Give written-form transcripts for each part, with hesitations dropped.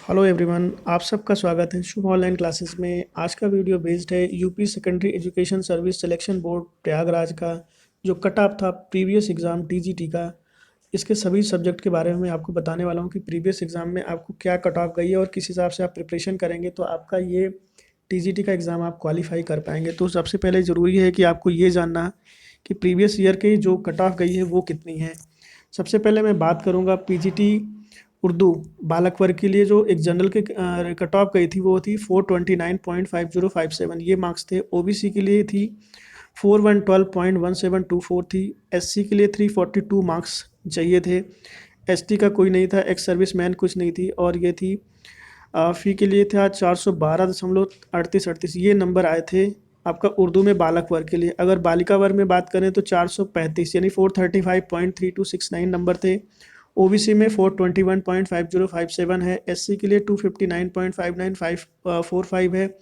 Hello everyone, आप सबका स्वागत है शुभ ऑनलाइन क्लासेस में। आज का वीडियो बेस्ड है UP secondary education service selection board Prayagraj का जो कट ऑफ था प्रीवियस एग्ज़ाम टीजीटी का। इसके सभी सब्जेक्ट के बारे में मैं आपको बताने वाला हूं कि प्रीवियस एग्ज़ाम में आपको क्या कट ऑफ गई है और किस हिसाब से आप प्रिपरेशन करेंगे तो आपका ये टीजीटी का एग्ज़ाम आप क्वालिफाई कर पाएंगे। तो सबसे पहले ज़रूरी है कि आपको ये जानना कि प्रीवियस ईयर की जो कट ऑफ गई है वो कितनी है। सबसे पहले मैं बात करूँगा पीजीटी उर्दू बालक वर्ग के लिए जो एक जनरल के कट ऑफ गई थी वो थी 429.5057। ये मार्क्स थे। ओबीसी के लिए थी 412.1724 थी। एससी के लिए 342 मार्क्स चाहिए थे। एसटी का कोई नहीं था, एक्स सर्विस मैन कुछ नहीं थी। और ये थी फ़ी के लिए था 412.38 ये नंबर आए थे आपका उर्दू में बालक वर्ग के लिए। अगर बालिका वर्ग में बात करें तो 435 यानी 435.3269 नंबर थे। ओबीसी में 421.5057 है। एससी के लिए 259.5945 है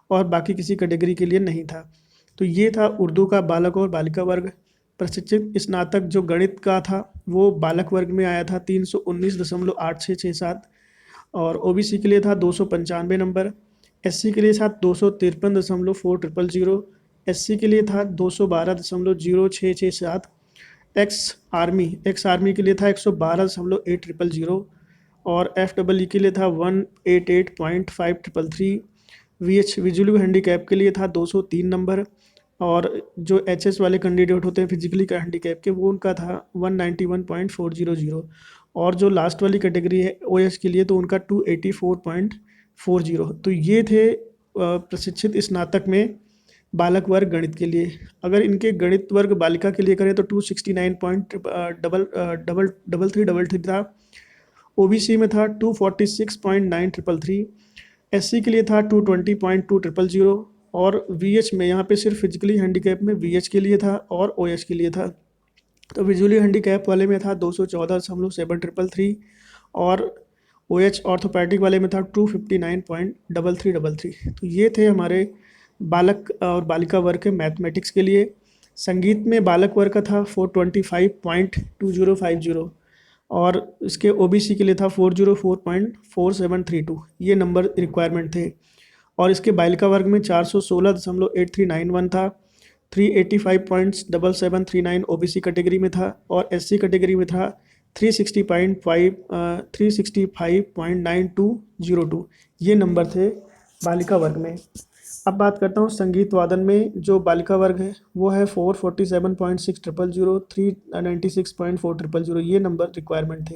और बाकी किसी कैटेगरी के लिए नहीं था। तो ये था उर्दू का बालक और बालिका वर्ग। प्रशिक्षित स्नातक जो गणित का था वो बालक वर्ग में आया था 319.8667 और ओबीसी के लिए था 295 नंबर। एससी के लिए था 253.4000। एससी के लिए था 212.0667। एक्स आर्मी के लिए था 112.8000 और एफ डबल ई के लिए था 188.5333। विजुअली हैंडीकैप के लिए था 203 नंबर और जो एचएस वाले कैंडिडेट होते हैं फिजिकली का हैंडीकैप के वो उनका था 191.400 और जो लास्ट वाली कैटेगरी है ओएस के लिए तो उनका 284.40। तो ये थे प्रशिक्षित स्नातक में बालक वर्ग गणित के लिए। अगर इनके गणित वर्ग बालिका के लिए करें तो 269.3333 था। ओबीसी में था 246.9333। एससी के लिए था 220.2000 और वीएच में यहाँ पे सिर्फ फिजिकली हैंडीकैप में वीएच के लिए था और ओएच के लिए था। तो विजुअली हैंडीकैप वाले में था 214.7333 और ओएच ऑर्थोपैडिक वाले में था 259.3333। तो ये थे हमारे बालक और बालिका वर्ग के मैथमेटिक्स के लिए। संगीत में बालक वर्ग का था 425.2050 और इसके ओबीसी के लिए था 404.4732। ये नंबर रिक्वायरमेंट थे। और इसके बालिका वर्ग में 416.8391 था। 385.7739 ओबीसी कैटेगरी में था और एससी कैटेगरी में था 365.9202। ये नंबर थे बालिका वर्ग में। अब बात करता हूँ संगीत वादन में जो बालिका वर्ग है वो है 447.6000, 396.4000। ये नंबर रिक्वायरमेंट थे।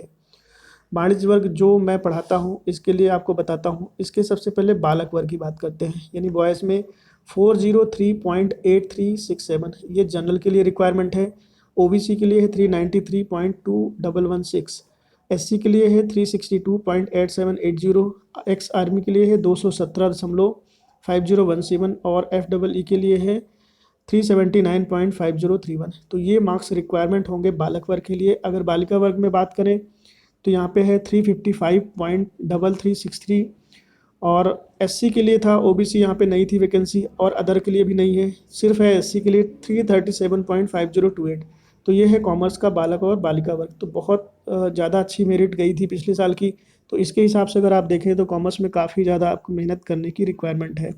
वाणिज्य वर्ग जो मैं पढ़ाता हूँ इसके लिए आपको बताता हूँ। इसके सबसे पहले बालक वर्ग की बात करते हैं यानी बॉयज़ में 403.8367 ये जनरल के लिए रिक्वायरमेंट है। ओबीसी के लिए है 393.2116। एससी के लिए है 362.8780। एक्स आर्मी के लिए है 217.5017 और एफ डबल ई के लिए है 379.5031। तो ये मार्क्स रिक्वायरमेंट होंगे बालक वर्ग के लिए। अगर बालिका वर्ग में बात करें तो यहाँ पे है 355.3363 और एससी के लिए था। ओबीसी यहाँ पे नहीं थी वैकेंसी और अदर के लिए भी नहीं है, सिर्फ है एससी के लिए 337.5028। तो ये है कॉमर्स का बालक और बालिका वर्ग। तो बहुत ज़्यादा अच्छी मेरिट गई थी पिछले साल की। तो इसके हिसाब से अगर आप देखें तो कॉमर्स में काफ़ी ज़्यादा आपको मेहनत करने की रिक्वायरमेंट है।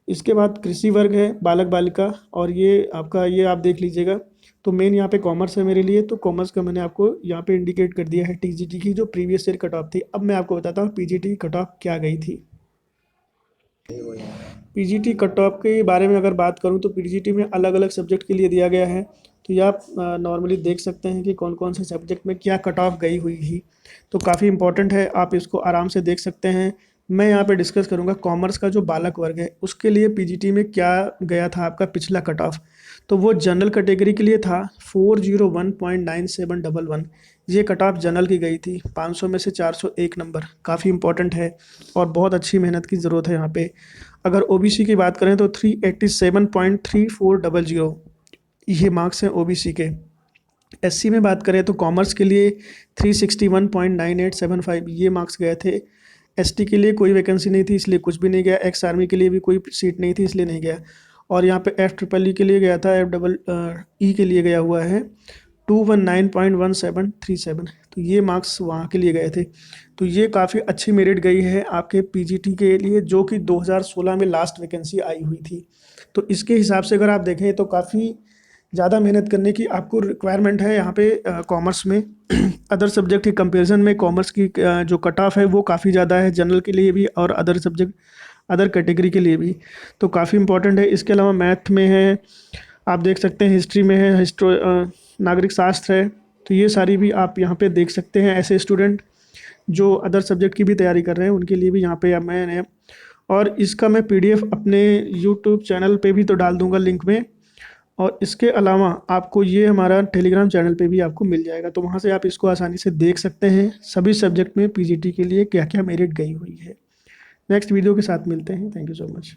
इसके बाद कृषि वर्ग है बालक बालिका और ये आपका ये आप देख लीजिएगा। तो मेन यहाँ पे कॉमर्स है मेरे लिए, तो कॉमर्स का मैंने आपको यहाँ पे इंडिकेट कर दिया है टीजीटी की जो प्रीवियस ईयर कट ऑफ थी। अब मैं आपको बताता हूँ पीजीटी कट ऑफ क्या गई थी। पीजीटी कट ऑफ के बारे में अगर बात करूँ तो पीजीटी में अलग अलग सब्जेक्ट के लिए दिया गया है। तो ये आप नॉर्मली देख सकते हैं कि कौन कौन से सब्जेक्ट में क्या कट ऑफ गई हुई थी। तो काफ़ी इंपॉर्टेंट है, आप इसको आराम से देख सकते हैं। मैं यहाँ पे डिस्कस करूँगा कॉमर्स का जो बालक वर्ग है उसके लिए पीजीटी में क्या गया था आपका पिछला कट ऑफ। तो वो जनरल कैटेगरी के लिए था 401.9711। ये कट ऑफ जनरल की गई थी। 500 में से 401 नंबर, काफ़ी इंपॉर्टेंट है और बहुत अच्छी मेहनत की ज़रूरत है यहाँ पे। अगर ओबीसी की बात करें तो 387.3400 ये मार्क्स हैं ओबीसी के। एससी में बात करें तो कॉमर्स के लिए 361.9875 ये मार्क्स गए थे। एसटी के लिए कोई वैकेंसी नहीं थी इसलिए कुछ भी नहीं गया। एक्स आर्मी के लिए भी कोई सीट नहीं थी इसलिए नहीं गया। और यहाँ पे एफ ट्रिपल ई के लिए गया था, एफ डबल ई के लिए गया हुआ है 219.1737। तो ये मार्क्स वहाँ के लिए गए थे। तो ये काफ़ी अच्छी मेरिट गई है आपके पीजीटी के लिए, जो कि 2016 में लास्ट वैकेंसी आई हुई थी। तो इसके हिसाब से अगर आप देखें तो काफ़ी ज़्यादा मेहनत करने की आपको रिक्वायरमेंट है यहाँ पे कॉमर्स में। अदर सब्जेक्ट के कंपैरिजन में कॉमर्स की जो कट ऑफ है वो काफ़ी ज़्यादा है, जनरल के लिए भी और अदर सब्जेक्ट अदर कैटेगरी के लिए भी। तो काफ़ी इंपॉर्टेंट है। इसके अलावा मैथ में है, आप देख सकते हैं हिस्ट्री में है, नागरिक शास्त्र है। तो ये सारी भी आप यहाँ पे देख सकते हैं। ऐसे स्टूडेंट जो अदर सब्जेक्ट की भी तैयारी कर रहे हैं उनके लिए भी यहाँ पे अब मैंने, और इसका मैं पीडीएफ अपने यूट्यूब चैनल पे भी तो डाल दूँगा लिंक में। और इसके अलावा आपको ये हमारा टेलीग्राम चैनल पे भी आपको मिल जाएगा, तो वहाँ से आप इसको आसानी से देख सकते हैं सभी सब्जेक्ट में पीजीटी के लिए क्या क्या मेरिट गई हुई है। नेक्स्ट वीडियो के साथ मिलते हैं। Thank you so much.